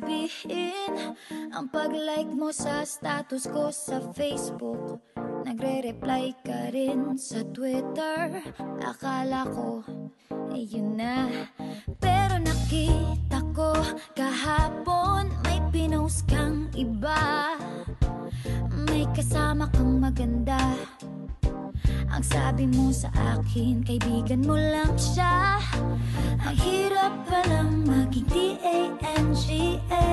sabihin ang pag-like mo sa status ko sa Facebook. Nagre-reply ka rin sa Twitter. Akala ko, yun na. Pero nakita ko kahapon may pinost kang iba. May kasama kang maganda. Ang sabi mo sa akin, kaibigan mo lang siya. Ang hirap palang maging D-A-N-G-A.